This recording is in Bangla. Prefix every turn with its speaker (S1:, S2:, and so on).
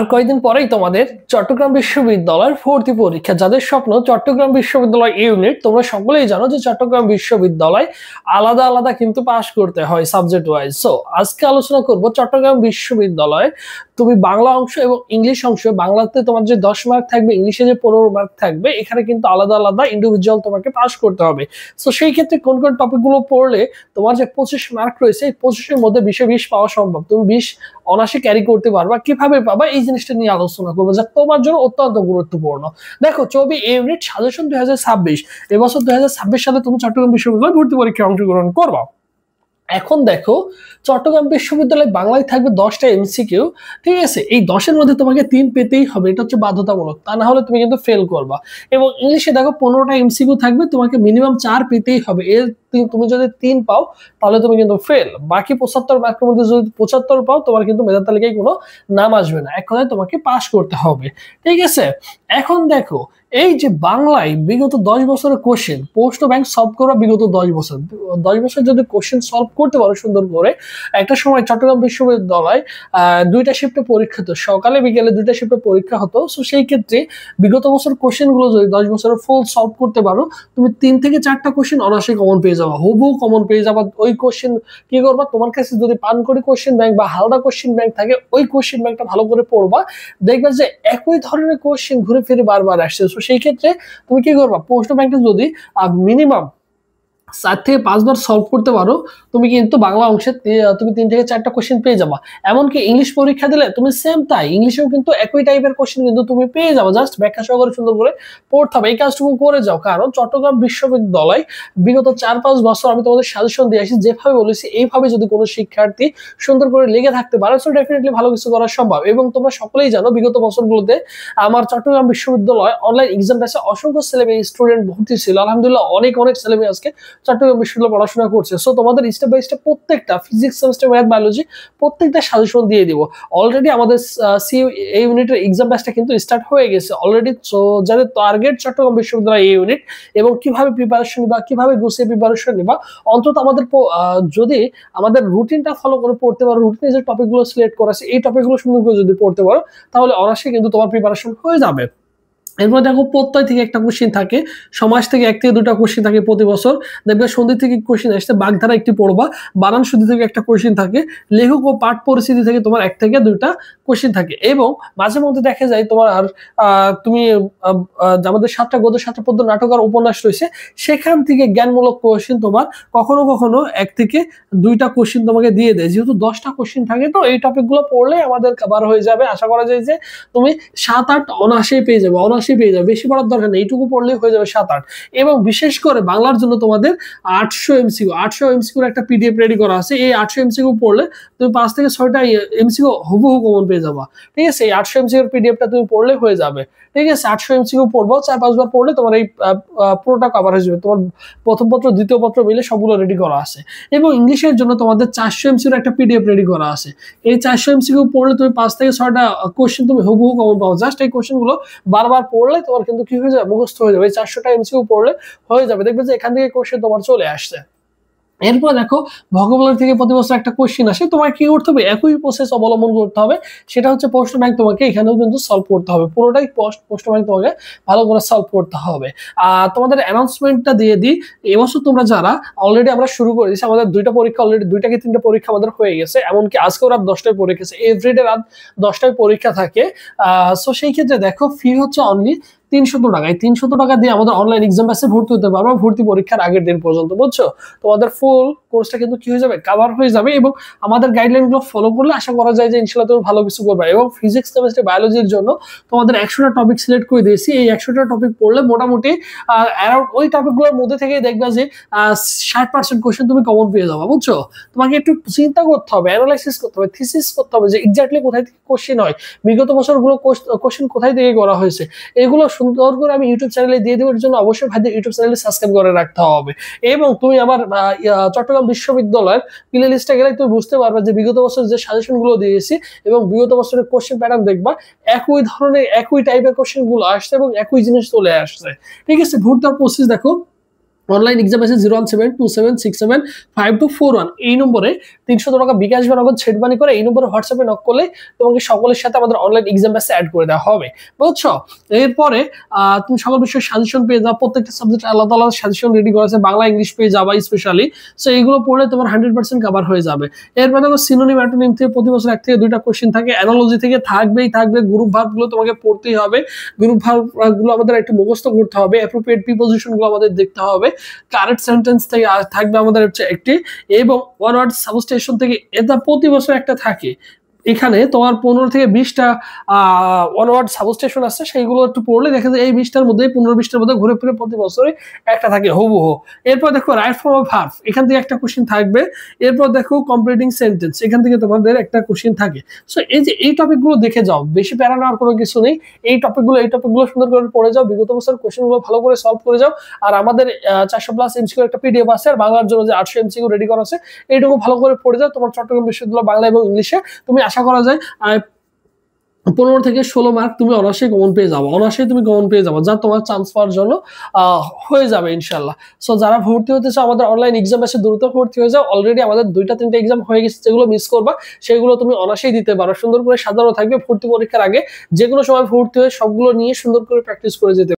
S1: আর কয়েকদিন পরেই তোমাদের চট্টগ্রাম বিশ্ববিদ্যালয়ের ভর্তি পরীক্ষা। যাদের স্বপ্ন চট্টগ্রাম বিশ্ববিদ্যালয় ইউনিট, তোমরা সকলেই জানো যে চট্টগ্রাম বিশ্ববিদ্যালয় আলাদা আলাদা কিন্তু পাস করতে হয় সাবজেক্ট ওয়াইজ। সো আজকে আলোচনা করব চট্টগ্রাম বিশ্ববিদ্যালয়ে তুমি বাংলা অংশ এবং ইংলিশ অংশ, বাংলাতে তোমার যে 10 মার্ক থাকবে, ইংলিশে যে 15 মার্ক থাকবে, এখানে কিন্তু আলাদা আলাদা ইন্ডিভিজুয়াল তোমাকে পাস করতে হবে। সো সেই ক্ষেত্রে কোন কোন টপিকগুলো পড়লে তোমার যে 25 মার্ক রয়েছে, এই 25-এর মধ্যে 20 পাওয়া সম্ভব, তুমি 20 অনায়াসে ক্যারি করতে পারবা, কিভাবে পাবা, এই জিনিসটা নিয়ে আলোচনা করবো, যা তোমার জন্য অত্যন্ত গুরুত্বপূর্ণ। দেখো, চবি ইউনিট সাজেশন 2026, এবছর 2026 সালে তুমি চট্টগ্রাম বিশ্ববিদ্যালয়ে ভর্তি পরীক্ষায় অংশগ্রহণ করবা। এখন দেখো, চট্টগ্রাম বিশ্ববিদ্যালয় বাংলায় থাকবে 10টা এমসিকিউ, ঠিক আছে? এই 10-এর মধ্যে তোমাকে 3 পেতেই হবে, এটা হচ্ছে বাধ্যতামূলক, তা না হলে তুমি কিন্তু ফেল করবা। এবং ইংলিশে দেখো 15টা এমসিকিউ থাকবে, তোমাকে মিনিমাম 4 পেতেই হবে। এর তুমি যদি 3 পাও তাহলে তুমি কিন্তু ফেল। বাকি 75 মার্কের মধ্যে যদি 75 পাও, তোমার কিন্তু মেধা তালিকায় কোনো নাম আসবে না। এক কথায় তোমাকে পাস করতে হবে, ঠিক আছে? এখন দেখো, এই যে বাংলায় বিগত 10 বছরের কোশ্চেন, প্রশ্ন ব্যাংক সলভ করা বিগত 10 বছর যদি কোশ্চেন সলভ করতে পারো সুন্দর করে। একটা সময় চট্টগ্রাম বিশ্ববিদ্যালয় 2টা শিফটে পরীক্ষা হতো, সকালে বিকেলে 2টা শিফটে পরীক্ষা হতো। সো সেই ক্ষেত্রে বিগত বছর কোশ্চেন গুলো যদি 10 বছরের ফুল সলভ করতে পারো, তুমি 3 থেকে 4টা কোশ্চেন অনায়াসে কমন পেয়ে যাবা, হুবহু কমন পেয়ে যাবা। ওই কোশ্চেন কি করবা, তোমার কাছে যদি পানকড়ি কোশ্চেন ব্যাংক বা হালদা কোশ্চেন ব্যাংক থাকে, ওই কোশ্চেন ব্যাংকটা ভালো করে পড়বা, দেখবা যে একই ধরনের কোশ্চেন ঘুরে ফিরে বারবার আসছে। তো সেই ক্ষেত্রে তুমি কি করবা, প্রশ্ন ব্যাংকটা যদি মিনিমাম 4 থেকে 5 বার সলভ করতে পারো, তুমি কিন্তু বাংলা অংশে তুমি 3 থেকে 4টা কোশ্চেন পেয়ে যাবা। এমনকি ইংলিশ পরীক্ষা দিলে তুমি সেম তাই, ইংলিশেও কিন্তু একই টাইপের কোশ্চেন কিন্তু তুমি পেয়ে যাবে, জাস্ট ব্যাখ্যা সহকারে সুন্দর করে পড়তে হবে। এই কাজটুকু করে যাও, কারণ চট্টগ্রাম বিশ্ববিদ্যালয় বিগত 4-5 বছর আমি তোমাদের সাজেশন দিয়ে আসি, যেভাবে বলেছি এইভাবে যদি কোনো শিক্ষার্থী সুন্দর করে লেগে থাকতে পারে, সো ডেফিনেটলি ভালো কিছু করা সম্ভব। এবং তোমরা সকলেই জানো, বিগত বছরগুলোতে আমার চট্টগ্রাম বিশ্ববিদ্যালয় অনলাইন এক্সাম ব্যাচে অসংখ্য ছেলেমেয়ে স্টুডেন্ট ভর্তি ছিল। আলহামদুলিল্লাহ, অনেক ছেলেমেয়ে আজকে চট্টগ্রাম বিশ্ববিদ্যালয়ে পড়াশোনা করছে। সো তোমাদের স্টেপ বাই স্টেপ প্রত্যেকটা ফিজিক্স, কেমিস্ট্রি, ম্যাথ, বায়োলজি প্রত্যেকটা সাজেশন দিয়ে দিব। অলরেডি আমাদের সি এই ইউনিটের এক্সাম ব্যাচটা কিন্তু স্টার্ট হয়ে গেছে অলরেডি। সো যাদের টার্গেট চট্টগ্রাম বিশ্ববিদ্যালয় এই ইউনিট এবং কিভাবে প্রিপারেশন নিবা, কিভাবে গুছিয়ে প্রিপারেশন নিবা, অন্তত আমাদের যদি আমাদের রুটিনটা ফলো করে পড়তে পারো, রুটিনে যে টপিকগুলো সিলেক্ট করা আছে, এই টপিকগুলো সুন্দর করে যদি পড়তে পারো, তাহলে অনায়াসে কিন্তু তোমার প্রিপারেশন হয়ে যাবে। এরপর দেখো, প্রত্যয় থেকে একটা কোশ্চেন থাকে, সমাজ থেকে 1 থেকে 2টা কোশ্চেন থাকে প্রতি বছর। দেখবে সন্ধি থেকে কোশ্চেন আসছে, বাগধারা একটি পড়বা, বানান শুদ্ধি থেকে একটা কোশ্চেন থাকে, লেখক ও পাঠ পরিস্থিতি থেকে তোমার 1 থেকে 2টা কোশ্চেন থাকে। এবং মাঝে মধ্যে দেখা যায় তোমার তুমি আমাদের 7টা গদ্য, 7টা পদ্য, নাটক আর উপন্যাস রয়েছে, সেখান থেকে জ্ঞানমূলক কোশ্চেন তোমার কখনো কখনো 1 থেকে 2টা কোশ্চেন তোমাকে দিয়ে দেয়। যেহেতু 10টা কোশ্চেন থাকে, তো এই টপিকগুলো পড়লে আমাদের কভার হয়ে যাবে। আশা করা যায় যে তুমি 7-8 অনায়াসেই পেয়ে যাবে, বেশি পড়ার দরকার নেই, এইটুকু পড়লেই হয়ে যাবে 7-8। এবং বিশেষ করে বাংলার জন্য তোমাদের 800 এমসিকিউ একটা পিডিএফ রেডি করা আছে। এই 800 এমসিকিউ পড়লে তুমি 5 থেকে 6টা এমসিকিউ হুবহু কমন পেয়ে যাবা, ঠিক আছে? এই 800 এমসিকিউর পিডিএফটা তুমি পড়লে হয়ে যাবে, ঠিক আছে? 800 এমসিকিউ পড়বো, 4-5 বার পড়লে তোমার এই পুরোটা কভার হয়ে যাবে। তোমার প্রথম পত্র দ্বিতীয় পত্র মিলে সবগুলো রেডি করা আছে। এবং ইংলিশের জন্য তোমাদের 400 এমসিকিউর একটা পিডিএফ রেডি করা আছে। এই 400 এমসিকিউ পড়লে তুমি 5 থেকে 6টা কোশ্চেন তুমি হুবহু কমন পাও। জাস্ট এই কোশ্চেনগুলো বারবার পড়লে তোমার কিন্তু কি হয়ে যাবে, মুখস্থ হয়ে যাবে। এই 400টা এমসিকিউ পড়লে হয়ে যাবে, দেখবে যে এখান থেকে কোশ্চেন তোমার চলে আসছে। এরপর দেখো, ভোকাবুলারি থেকে প্রতি বছর একটা কোশ্চেন আসে, তোমার কি করতে হবে, একই প্রসেস অবলম্বন করতে হবে। সেটা হচ্ছে প্রশ্ন ব্যাংক তোমাকে এখানেও কিন্তু সলভ করতে হবে, পুরোটাই প্রশ্ন ব্যাংক তোমাকে ভালো করে সলভ করতে হবে। তোমাদের অ্যানাউন্সমেন্টটা দিয়ে দিই, এবছর তোমরা যারা অলরেডি আমরা শুরু করে দিয়েছি, আমাদের 2টা পরীক্ষা অলরেডি, 2 থেকে 3টা পরীক্ষা আমাদের হয়ে গেছে। এমনকি আজকেও রাত 10টায় পরীক্ষা আছে, এভরিডে রাত 10টায় পরীক্ষা থাকে। সো সেই ক্ষেত্রে দেখো, ফি হচ্ছে অনলি 300 টাকা। এই 300 টাকা দিয়ে আমাদের অনলাইন এক্সাম ব্যাচে ভর্তি হতে পারবো, ভর্তি পরীক্ষার আগের দিন পর্যন্ত, বুঝছো? তোমাদের ফুল কোর্সটা কিন্তু কি হয়ে যাবে, কভার হয়ে যাবে। এবং আমাদের গাইডলাইনগুলো ফলো করলে আশা করা যায় যে ইনশাআল্লাহ তুমি ভালো কিছু করবে। এবং ফিজিক্স, কেমিস্ট্রি, বায়োলজির জন্য তোমাদের 100টা টপিক সিলেক্ট করে দিয়েছি। এই 100টা টপিক পড়লে মোটামুটি অ্যারাউন্ড ওই টপিকগুলোর মধ্যে থেকে দেখবা যে 60% কোশ্চেন তুমি কমন পেয়ে যাবে, বুঝছো? তোমাকে একটু চিন্তা করতে হবে, অ্যানালাইসিস করতে হবে, থিসিস করতে হবে যে এক্স্যাক্টলি কোথায় থেকে কোশ্চেন হয়, বিগত বছরগুলো কোশ্চেন কোথায় থেকে করা হয়েছে। এগুলো সুন্দর করে আমি ইউটিউব চ্যানেলে দিয়ে দেওয়ার জন্য অবশ্যই ভাইদের ইউটিউব চ্যানেলে সাবস্ক্রাইব করে রাখতে হবে। এবং তুমি আমার চট্টগ্রাম বিশ্ববিদ্যালয়ের প্লে লিস্টে গেলে তুমি বুঝতে পারবে যে বিগত বছর যে সাজেশন গুলো দিয়েছি এবং বিগত বছরের কোশ্চেন প্যাটার্ন দেখবা, একই ধরনের একই টাইপের কোশ্চেন গুলো আসছে এবং একই জিনিস চলে আসছে, ঠিক আছে? ভর্তির প্রসেস দেখো, অনলাইন এক্সাম আছে 01727675241 এই নম্বরে 300 টাকা বিকাশ বা নগদ সেট মানি করে এই নম্বরে হোয়াটসঅ্যাপে নক করলে তোমাকে সকলের সাথে আমাদের অনলাইন এক্সাম ব্যাচে অ্যাড করে দেওয়া হবে, বুঝছো? এরপরে তুমি সকল বিষয়ে সাজেশন পেয়ে যাও, প্রত্যেকটা সাবজেক্ট আলাদা আলাদা সাজেশন রেডি করা আছে, বাংলা ইংলিশ পেয়ে যাবা স্পেশালি। সো এইগুলো পড়লে তোমার 100% কভার হয়ে যাবে। এরপর দেখো সিনোনিম অ্যান্টোনিম থেকে প্রতি বছর 1 থেকে 2টা কোশ্চেন থাকে, অ্যানালজি থেকে থাকবেই থাকবে, গ্রুপ ভার্বগুলো তোমাকে পড়তেই হবে, গ্রুপ ভার্বগুলো আমাদের একটু মুখস্থ করতে হবে, অ্যাপ্রোপ্রিয়েট প্রিপোজিশনগুলো আমাদের দেখতে হবে, কারেক্ট সেন্টেন্স থেকে থাকবে আমাদের হচ্ছে একটি, এবং ওয়ান ওয়ার্ড সাবস্টেশন থেকে এটা প্রতি বছর একটা থাকে। এখানে তোমার 15 থেকে 20টা ওয়ান ওয়ার্ড সাবস্টেশন আছে, সেইগুলো একটু পড়লে দেখা যায় এই 20টার মধ্যে 15-20টার মধ্যে ঘুরে ফিরে প্রতি বছরে একটা থাকে হুবহু। এরপর দেখো রাইট ফর্ম অফ ভার্ব, এখান থেকে একটা কোশ্চেন থাকবে। এরপর দেখো কমপ্লিটিং সেন্টেন্স, এখান থেকে তোমাদের একটা কোশ্চেন থাকে। সো এই যে এই টপিকগুলো দেখে যাও, বেশি প্যারা নেওয়ার কোনো কিছু নেই। এই টপিকগুলো সুন্দর করে পড়ে যাও, বিগত বছর কোশ্চেনগুলো ভালো করে সলভ করে যাও। আর আমাদের 400+ এমসিকিউ একটা পিডিএফ আছে, আর বাংলার জন্য যে 800 এমসিকিউ রেডি করা আছে, এইটুকু ভালো করে পড়ে যাও। তোমার চট্টগ্রাম বিশ্ববিদ্যালয় বাংলা এবং ইংলিশে তুমি আশা করা যায় 15 থেকে 16 মার্ক তুমি অনার্সে কমন পেয়ে যাবো, অনার্সে তুমি কমন পেয়ে যাবো, যা তোমার চান্স পাওয়ার জন্য হয়ে যাবে ইনশাল্লাহ। সো যারা ভর্তি হতে চাও আমাদের অনলাইন এক্সাম এসে দ্রুত ভর্তি হয়ে যাও। অলরেডি আমাদের 2টা-3টা এক্সাম হয়ে গেছে, যেগুলো মিস করবা সেগুলো তুমি অনার্সেই দিতে পারো। সুন্দর করে সাজানো থাকবে, ভর্তি পরীক্ষার আগে যে কোনো সময় ভর্তি হয়ে সবগুলো নিয়ে সুন্দর করে প্র্যাকটিস করে যেতে